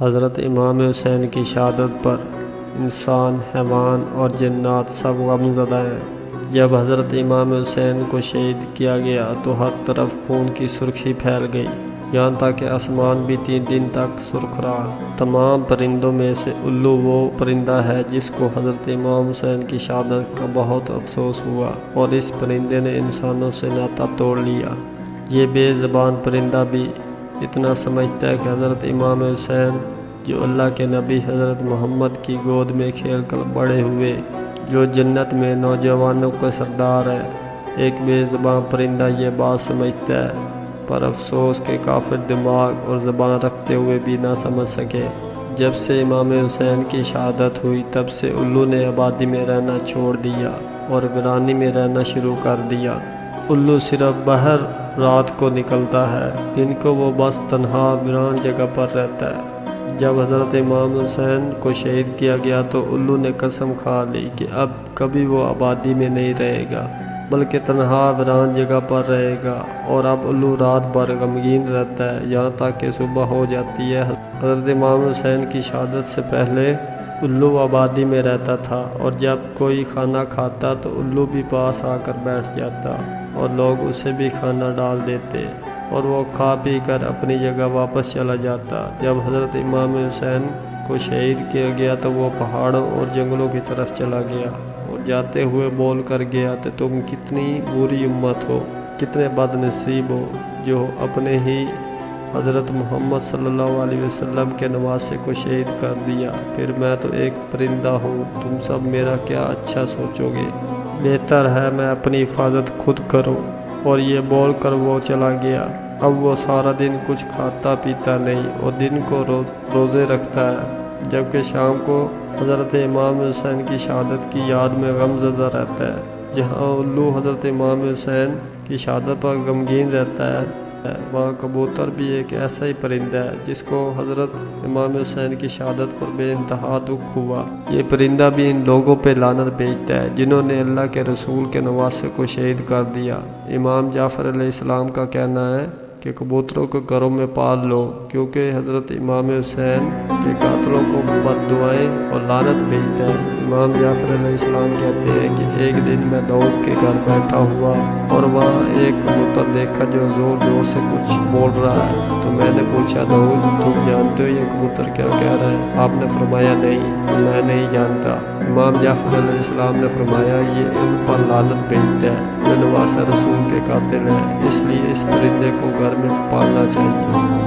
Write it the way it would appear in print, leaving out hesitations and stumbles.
حضرت امام حسین کی شہادت پر انسان، حیوان اور جنات سب غمزدہ ہیں۔ جب حضرت امام حسین کو شہید کیا گیا تو ہر طرف خون کی سرخی پھیل گئی، یہاں تک کہ آسمان بھی 3 دن تک سرخ رہا۔ تمام پرندوں میں سے الو وہ پرندہ ہے جس کو حضرت امام حسین کی شہادت کا بہت افسوس ہوا، اور اس پرندے نے انسانوں سے ناطہ توڑ لیا۔ یہ بے زبان پرندہ بھی اتنا سمجھتا ہے کہ حضرت امام حسین، جو اللہ کے نبی حضرت محمد کی گود میں کھیل کر بڑے ہوئے، جو جنت میں نوجوانوں کا سردار ہے، ایک بے زبان پرندہ یہ بات سمجھتا ہے، پر افسوس کہ کافر دماغ اور زبان رکھتے ہوئے بھی نہ سمجھ سکے۔ جب سے امام حسین کی شہادت ہوئی تب سے الو نے آبادی میں رہنا چھوڑ دیا اور ویرانی میں رہنا شروع کر دیا۔ الو صرف باہر رات کو نکلتا ہے، دن کو وہ بس تنہا ویران جگہ پر رہتا ہے۔ جب حضرت امام حسین کو شہید کیا گیا تو الو نے قسم کھا لی کہ اب کبھی وہ آبادی میں نہیں رہے گا، بلکہ تنہا ویران جگہ پر رہے گا، اور اب الو رات بھر غمگین رہتا ہے یہاں تک کہ صبح ہو جاتی ہے۔ حضرت امام حسین کی شہادت سے پہلے الو آبادی میں رہتا تھا، اور جب کوئی کھانا کھاتا تو الو بھی پاس آ کر بیٹھ جاتا، اور لوگ اسے بھی کھانا ڈال دیتے، اور وہ کھا پی کر اپنی جگہ واپس چلا جاتا۔ جب حضرت امام حسین کو شہید کیا گیا تو وہ پہاڑوں اور جنگلوں کی طرف چلا گیا، اور جاتے ہوئے بول کر گیا کہ تم کتنی بری امت ہو، کتنے بد نصیب ہو، جو اپنے ہی حضرت محمد صلی اللہ علیہ وسلم کے نواسے کو شہید کر دیا۔ پھر میں تو ایک پرندہ ہوں، تم سب میرا کیا اچھا سوچو گے؟ بہتر ہے میں اپنی حفاظت خود کروں۔ اور یہ بول کر وہ چلا گیا۔ اب وہ سارا دن کچھ کھاتا پیتا نہیں اور دن کو روزے رکھتا ہے، جبکہ شام کو حضرت امام حسین کی شہادت کی یاد میں غمزدہ رہتا ہے۔ جہاں الو حضرت امام حسین کی شہادت پر غمگین رہتا ہے، وہاں کبوتر بھی ایک ایسا ہی پرندہ ہے جس کو حضرت امام حسین کی شہادت پر بے انتہا دکھ ہوا۔ یہ پرندہ بھی ان لوگوں پہ لعنت بھیجتا ہے جنہوں نے اللہ کے رسول کے نواسے کو شہید کر دیا۔ امام جعفر علیہ السلام کا کہنا ہے کہ کبوتروں کو گھروں میں پال لو، کیونکہ حضرت امام حسین کے قاتلوں کو بد دعائیں اور لعنت بھیجتا ہے۔ امام جعفر علیہ السلام کہتے ہیں کہ ایک دن میں داؤد کے گھر بیٹھا ہوا اور وہاں ایک کبوتر دیکھا جو زور زور سے کچھ بول رہا ہے، تو میں نے پوچھا داؤد تم جانتے ہو یہ کبوتر کیا کہہ رہا ہے؟ آپ نے فرمایا نہیں، میں نہیں جانتا۔ امام جعفر علیہ السلام نے فرمایا یہ ان پر لعنت بھیجتا ہے جو نواسہ رسول کے قاتل ہیں، اس لیے اس پرندے کو گھر میں پالنا چاہیے۔